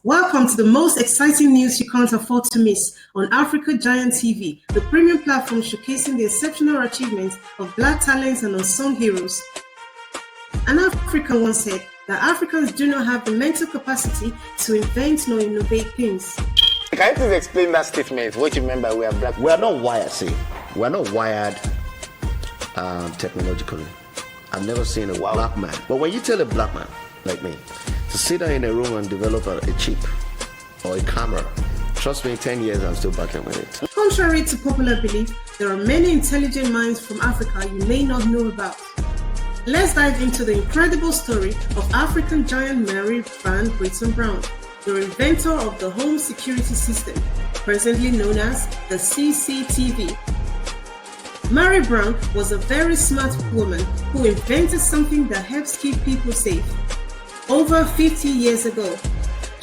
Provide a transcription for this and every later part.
Welcome to the most exciting news you can't afford to miss on Africa Giant TV, the premium platform showcasing the exceptional achievements of Black talents and unsung heroes. An African once said that Africans do not have the mental capacity to invent nor innovate things. Can you please explain that statement? What you remember we are black? We are not wired, we are not wired technologically. I've never seen a black man. But when you tell a black man like me to sit down in a room and develop a chip or a camera, trust me, in 10 years I'm still battling with it. Contrary to popular belief, there are many intelligent minds from Africa you may not know about. Let's dive into the incredible story of African giant Mary Van Brittan, the inventor of the home security system, presently known as the CCTV. Mary Brown was a very smart woman who invented something that helps keep people safe. Over 50 years ago,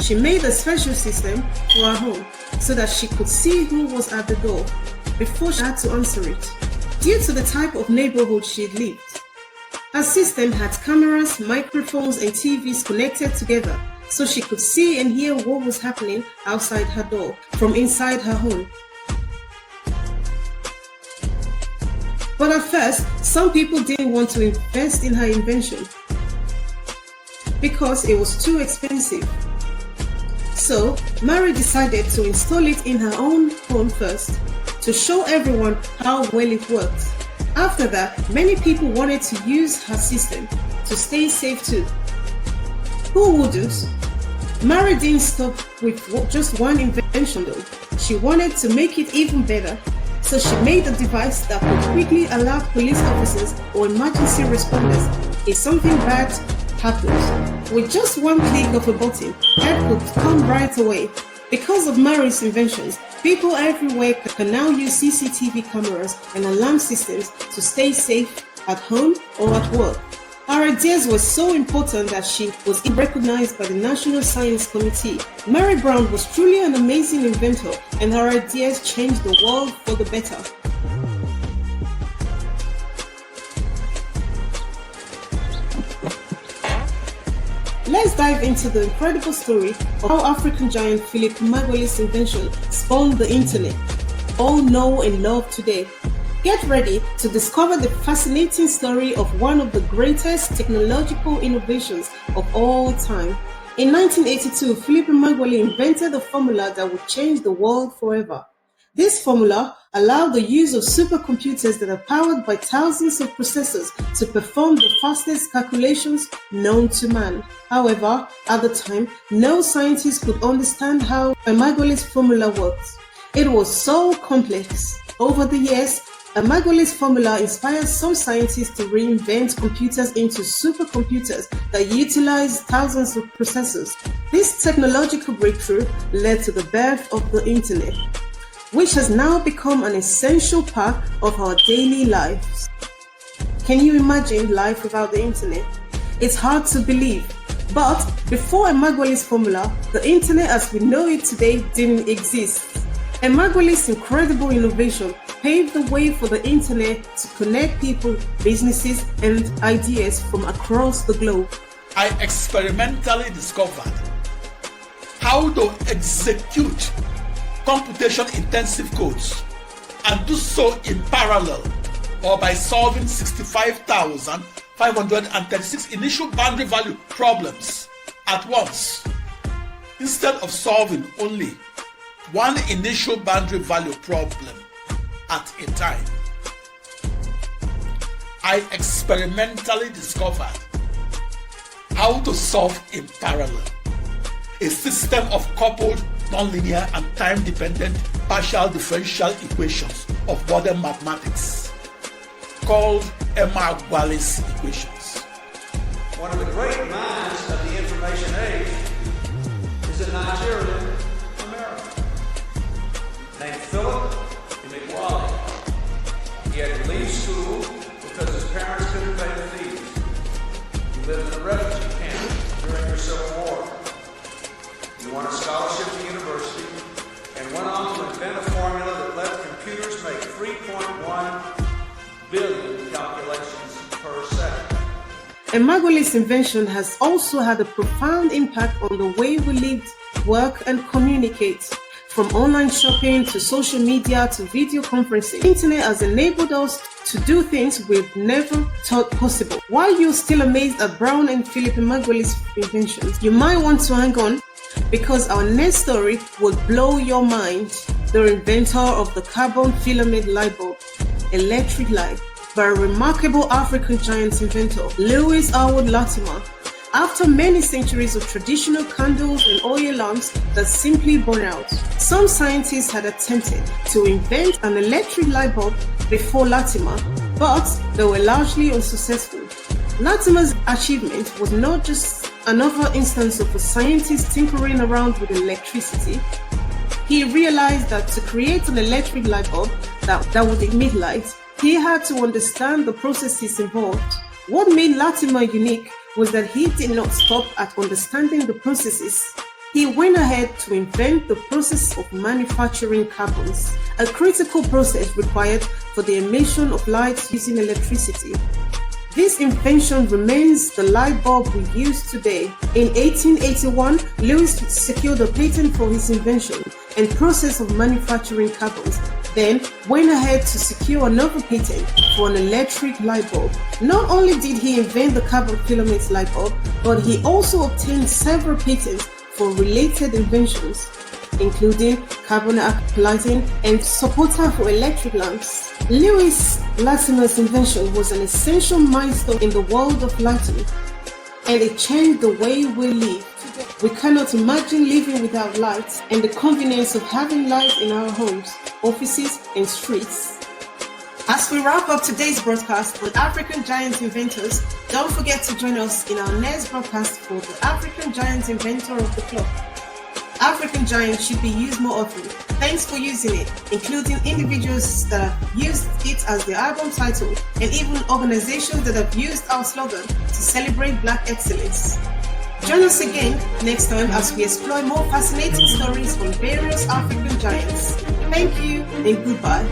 she made a special system for her home so that she could see who was at the door before she had to answer it. Due to the type of neighborhood she lived, her system had cameras, microphones, and TVs connected together so she could see and hear what was happening outside her door from inside her home. But at first, some people didn't want to invest in her invention because it was too expensive. So, Mary decided to install it in her own home first to show everyone how well it worked. After that, many people wanted to use her system to stay safe too. Who wouldn't? Mary didn't stop with just one invention though. She wanted to make it even better. So she made a device that could quickly alert police officers or emergency responders if something bad happens. With just one click of a button, help could come right away. Because of Mary's inventions, people everywhere can now use CCTV cameras and alarm systems to stay safe at home or at work. Her ideas were so important that she was recognized by the National Science Committee. Mary Brown was truly an amazing inventor, and her ideas changed the world for the better. Let's dive into the incredible story of how African giant Emeagwali's invention spawned the internet, all know and love today. Get ready to discover the fascinating story of one of the greatest technological innovations of all time. In 1982, Emeagwali invented a formula that would change the world forever. This formula allowed the use of supercomputers that are powered by thousands of processors to perform the fastest calculations known to man. However, at the time, no scientist could understand how Emeagwali's formula worked. It was so complex. Over the years, Emeagwali's formula inspired some scientists to reinvent computers into supercomputers that utilize thousands of processors. This technological breakthrough led to the birth of the internet, which has now become an essential part of our daily lives. Can you imagine life without the internet? It's hard to believe, but before Emeagwali's formula, the internet as we know it today didn't exist. Emeagwali's incredible innovation paved the way for the internet to connect people, businesses, and ideas from across the globe. I experimentally discovered how to execute computation-intensive codes and do so in parallel or by solving 65,536 initial boundary value problems at once, instead of solving only one initial boundary value problem at a time. I experimentally discovered how to solve in parallel a system of coupled, nonlinear, and time-dependent partial differential equations of modern mathematics called Emeagwali's equations. One of the great minds of the information age is a Nigerian American named Philip Emeagwali. He had to leave school because his parents couldn't pay the fees. He lived in a refugee camp during the Civil War. He won a scholarship to university and went on to invent a formula that let computers make 3.1 billion calculations per second. Emeagwali's invention has also had a profound impact on the way we lived work, and communicate. From online shopping to social media to video conferencing, the internet has enabled us to do things we've never thought possible. While you're still amazed at Brown and Philip Emeagwali's inventions, you might want to hang on because our next story will blow your mind. The inventor of the carbon filament light bulb, electric light, by a remarkable African giant inventor, Lewis Howard Latimer. After many centuries of traditional candles and oil lamps that simply burn out, some scientists had attempted to invent an electric light bulb before Latimer, but they were largely unsuccessful. Latimer's achievement was not just another instance of a scientist tinkering around with electricity. He realized that to create an electric light bulb that would emit light, he had to understand the processes involved. What made Latimer unique was that he did not stop at understanding the processes. He went ahead to invent the process of manufacturing carbons, a critical process required for the emission of light using electricity. This invention remains the light bulb we use today. In 1881, Lewis secured a patent for his invention and process of manufacturing carbons, then went ahead to secure another patent for an electric light bulb. Not only did he invent the carbon filament light bulb, but he also obtained several patents for related inventions, including carbon lighting and supporter for electric lamps. Lewis Latimer's invention was an essential milestone in the world of lighting, and it changed the way we live. We cannot imagine living without light and the convenience of having light in our homes, offices, and streets. As we wrap up today's broadcast on African Giant Inventors, don't forget to join us in our next broadcast for the African Giant Inventor of the Club. African Giant should be used more often. Thanks for using it, including individuals that have used it as their album title and even organizations that have used our slogan to celebrate Black excellence. Join us again next time as we explore more fascinating stories from various African giants. Thank you and goodbye.